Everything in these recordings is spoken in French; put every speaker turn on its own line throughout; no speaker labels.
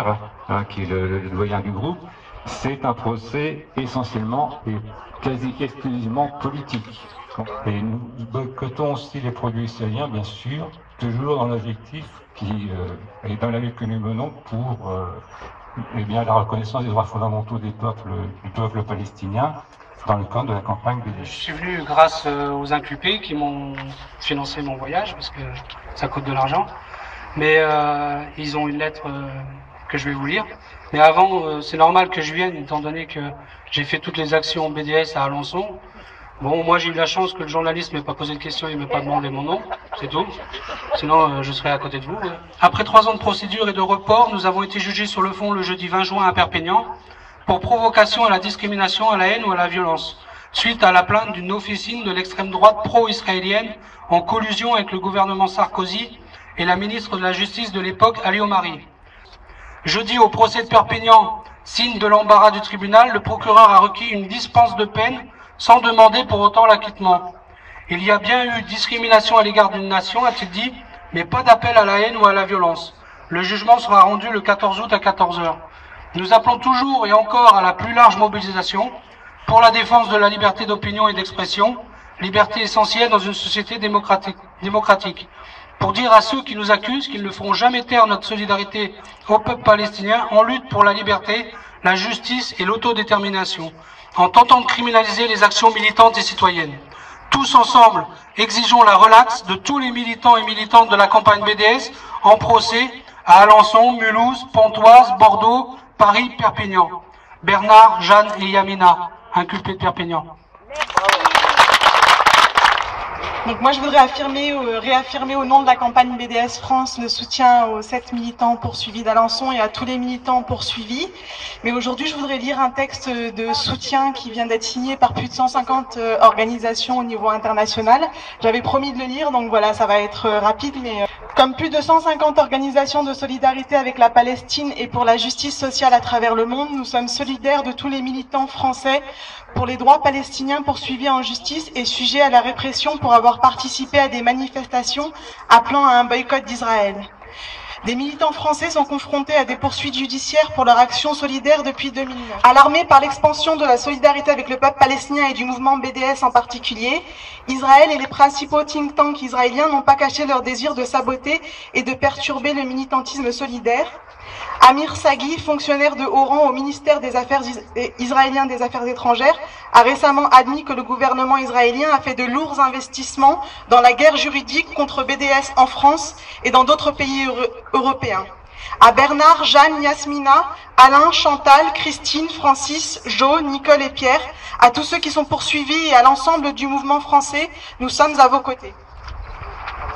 Nasser, hein, qui est le doyen du groupe, c'est un procès essentiellement et quasi exclusivement politique. Et nous boycottons aussi les produits israéliens, bien sûr, toujours dans l'objectif qui est dans la lutte que nous menons pour eh bien, la reconnaissance des droits fondamentaux du peuple palestinien dans le cadre de la campagne BDS.
Je suis venu grâce aux inculpés qui m'ont financé mon voyage, parce que ça coûte de l'argent. Mais ils ont une lettre que je vais vous lire. Mais avant, c'est normal que je vienne, étant donné que j'ai fait toutes les actions BDS à Alençon. Bon, moi j'ai eu la chance que le journaliste m'ait pas posé de questions, il m'ait pas demandé mon nom, c'est tout. Sinon, je serais à côté de vous. Après 3 ans de procédure et de report, nous avons été jugés sur le fond le jeudi 20 juin à Perpignan pour provocation à la discrimination, à la haine ou à la violence, suite à la plainte d'une officine de l'extrême droite pro-israélienne en collusion avec le gouvernement Sarkozy et la ministre de la Justice de l'époque, Ali Omari. Jeudi, au procès de Perpignan, signe de l'embarras du tribunal, le procureur a requis une dispense de peine sans demander pour autant l'acquittement. Il y a bien eu discrimination à l'égard d'une nation, a-t-il dit, mais pas d'appel à la haine ou à la violence. Le jugement sera rendu le 14 août à 14 h. Nous appelons toujours et encore à la plus large mobilisation pour la défense de la liberté d'opinion et d'expression, liberté essentielle dans une société démocratique. Pour dire à ceux qui nous accusent qu'ils ne feront jamais taire notre solidarité au peuple palestinien en lutte pour la liberté, la justice et l'autodétermination, en tentant de criminaliser les actions militantes et citoyennes. Tous ensemble, exigeons la relaxe de tous les militants et militantes de la campagne BDS en procès à Alençon, Mulhouse, Pontoise, Bordeaux, Paris, Perpignan. Bernard, Jeanne et Yamina, inculpés de Perpignan.
Donc moi je voudrais réaffirmer au nom de la campagne BDS France le soutien aux 7 militants poursuivis d'Alençon et à tous les militants poursuivis. Mais aujourd'hui je voudrais lire un texte de soutien qui vient d'être signé par plus de 150 organisations au niveau international. J'avais promis de le lire, donc voilà, ça va être rapide, mais comme plus de 150 organisations de solidarité avec la Palestine et pour la justice sociale à travers le monde, nous sommes solidaires de tous les militants français pour les droits palestiniens poursuivis en justice et sujets à la répression pour avoir participé à des manifestations appelant à un boycott d'Israël. Des militants français sont confrontés à des poursuites judiciaires pour leur action solidaire depuis 2009. Alarmés par l'expansion de la solidarité avec le peuple palestinien et du mouvement BDS en particulier, Israël et les principaux think tanks israéliens n'ont pas caché leur désir de saboter et de perturber le militantisme solidaire. Amir Saghi, fonctionnaire de haut rang au ministère des Affaires israélien des Affaires étrangères, a récemment admis que le gouvernement israélien a fait de lourds investissements dans la guerre juridique contre BDS en France et dans d'autres pays européens. À Bernard, Jeanne, Yasmina, Alain, Chantal, Christine, Francis, Jo, Nicole et Pierre, à tous ceux qui sont poursuivis et à l'ensemble du mouvement français, nous sommes à vos côtés.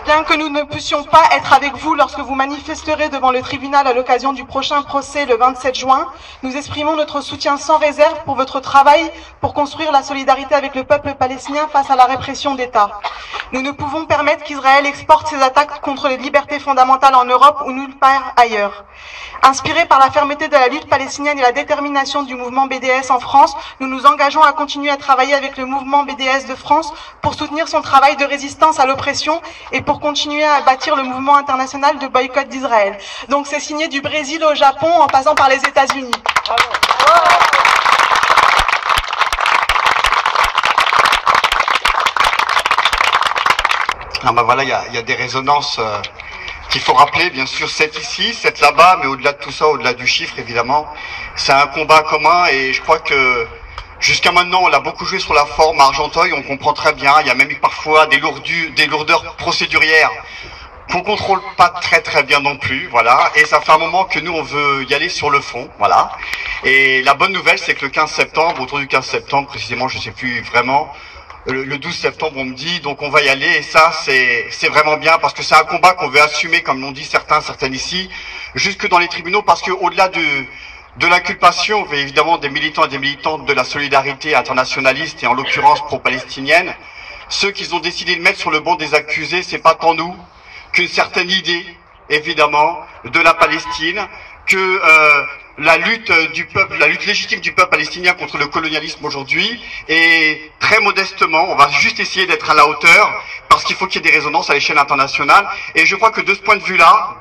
Bien que nous ne puissions pas être avec vous lorsque vous manifesterez devant le tribunal à l'occasion du prochain procès le 27 juin, nous exprimons notre soutien sans réserve pour votre travail pour construire la solidarité avec le peuple palestinien face à la répression d'État. Nous ne pouvons permettre qu'Israël exporte ses attaques contre les libertés fondamentales en Europe ou nulle part ailleurs. Inspirés par la fermeté de la lutte palestinienne et la détermination du mouvement BDS en France, nous nous engageons à continuer à travailler avec le mouvement BDS de France pour soutenir son travail de résistance à l'oppression et pour continuer à bâtir le mouvement international de boycott d'Israël. Donc c'est signé du Brésil au Japon en passant par les États-Unis.
Ah bah voilà, il y a des résonances qu'il faut rappeler, bien sûr, 7 ici, 7 là-bas, mais au-delà de tout ça, au-delà du chiffre, évidemment, c'est un combat commun et je crois que jusqu'à maintenant, on l'a beaucoup joué sur la forme à Argenteuil, on comprend très bien, il y a même eu parfois des lourdeurs procédurières qu'on contrôle pas très bien non plus, voilà, et ça fait un moment que nous on veut y aller sur le fond, voilà. Et la bonne nouvelle, c'est que le 15 septembre, autour du 15 septembre précisément, je sais plus vraiment, le 12 septembre on me dit, donc on va y aller, et ça c'est vraiment bien, parce que c'est un combat qu'on veut assumer, comme l'ont dit certaines ici, jusque dans les tribunaux, parce que au-delà de l'inculpation, évidemment, des militants et des militantes de la solidarité internationaliste et en l'occurrence pro-palestinienne, ceux qu'ils ont décidé de mettre sur le banc des accusés, c'est pas tant nous qu'une certaine idée, évidemment, de la Palestine, que la lutte du peuple, la lutte légitime du peuple palestinien contre le colonialisme aujourd'hui, et très modestement, on va juste essayer d'être à la hauteur, parce qu'il faut qu'il y ait des résonances à l'échelle internationale. Et je crois que de ce point de vue-là,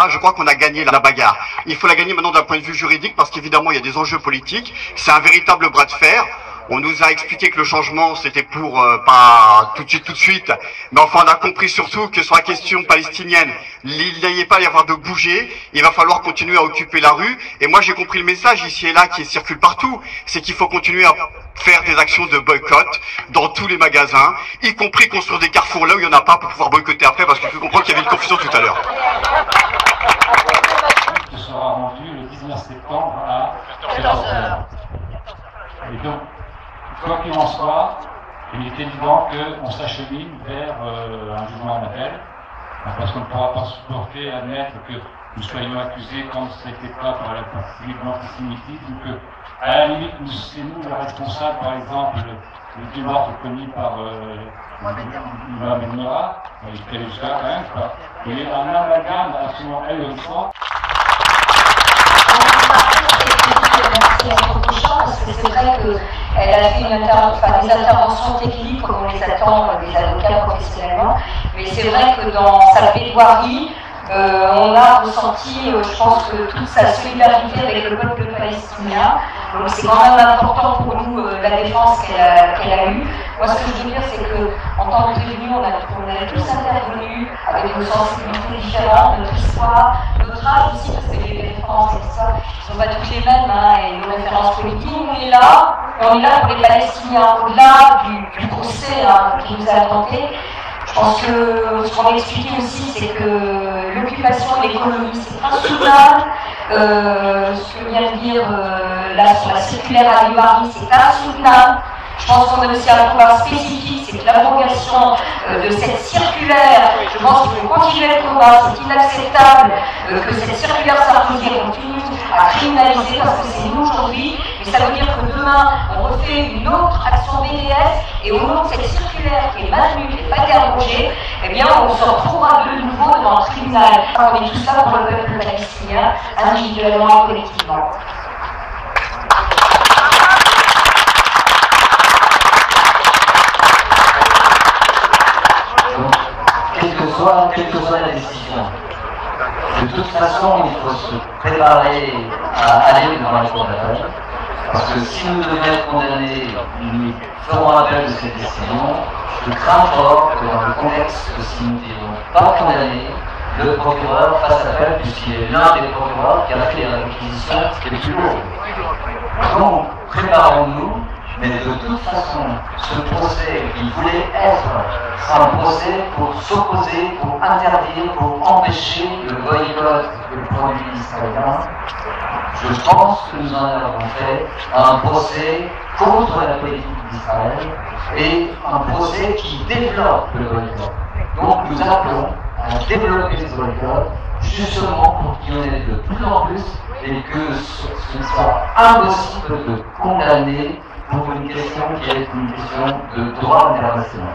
je crois qu'on a gagné la bagarre. Il faut la gagner maintenant d'un point de vue juridique, parce qu'évidemment, il y a des enjeux politiques. C'est un véritable bras de fer. On nous a expliqué que le changement, c'était pour pas tout de suite. Mais enfin, on a compris surtout que sur la question palestinienne, il n'y pas à y avoir de bouger. Il va falloir continuer à occuper la rue. Et moi, j'ai compris le message ici et là qui circule partout. C'est qu'il faut continuer à faire des actions de boycott dans tous les magasins, y compris construire des carrefours là où il n'y en a pas pour pouvoir boycotter après, parce qu'il faut comprendre qu'il y avait une confusion tout à l'heure.
Qui sera rendu le 19 septembre à 14h. Et donc, quoi qu'il en soit, il est évident qu'on s'achemine vers un jugement en appel, parce qu'on ne pourra pas supporter, admettre que nous soyons accusés comme ce n'était pas par l'antisémitisme, que à la limite, c'est nous les responsables, par exemple, du meurtre commis par Mohamed Noura, il fait le cas quand même, quoi. Il est un amalgame absolument ahurissant.
Parce que c'est vrai qu'elle a fait des interventions techniques comme on les attend des avocats professionnellement, mais c'est vrai que dans sa plaidoirie, on a ressenti, je pense, que toute sa solidarité avec le peuple palestinien. Donc c'est quand même important pour nous la défense qu'elle a eue. Moi, ce que je veux dire, c'est qu'en tant que prévenus, on a tous intervenu avec nos sensibilités différentes, notre histoire, notre âge aussi, parce que les références et tout ça, ils ne sont pas toutes les mêmes, et nos références politiques. On est là pour les Palestiniens, au-delà du procès qui nous a tenté. Je pense que ce qu'on a expliqué aussi, c'est que l'occupation de l'économie, c'est insoutenable. Ce que vient de dire là sur la circulaire à Libari, c'est insoutenable. Je pense qu'on a aussi un combat spécifique, c'est que l'abrogation de cette circulaire, je pense qu'il faut continuer le combat, c'est inacceptable que cette circulaire s'imposée continue à criminaliser parce que c'est nous aujourd'hui, mais ça veut dire que demain on refait une autre action BDS et au nom de cette circulaire qui est maintenue, qui n'est pas été abrogée, eh bien on se retrouvera de nouveau devant le tribunal. On est tout ça pour le peuple palestinien, individuellement et collectivement.
Quelle que soit la décision. De toute façon, il faut se préparer à aller devant les cours d'appel. Parce que si nous devions être condamnés, nous ferons appel de cette décision. Je crains fort que dans le contexte que si nous n'étions pas condamnés, le procureur fasse appel, puisqu'il est l'un des procureurs qui a fait la réquisition qui est plus lourde. Donc, préparons-nous. Mais de toute façon, ce procès, il voulait être un procès pour s'opposer, pour interdire, pour empêcher le boycott des produits israéliens. Je pense que nous en avons fait un procès contre la politique d'Israël et un procès qui développe le boycott. Donc nous appelons à développer ce boycott justement pour qu'il y en ait de plus en plus et que ce soit impossible de condamner pour une question qui est une question de droit international.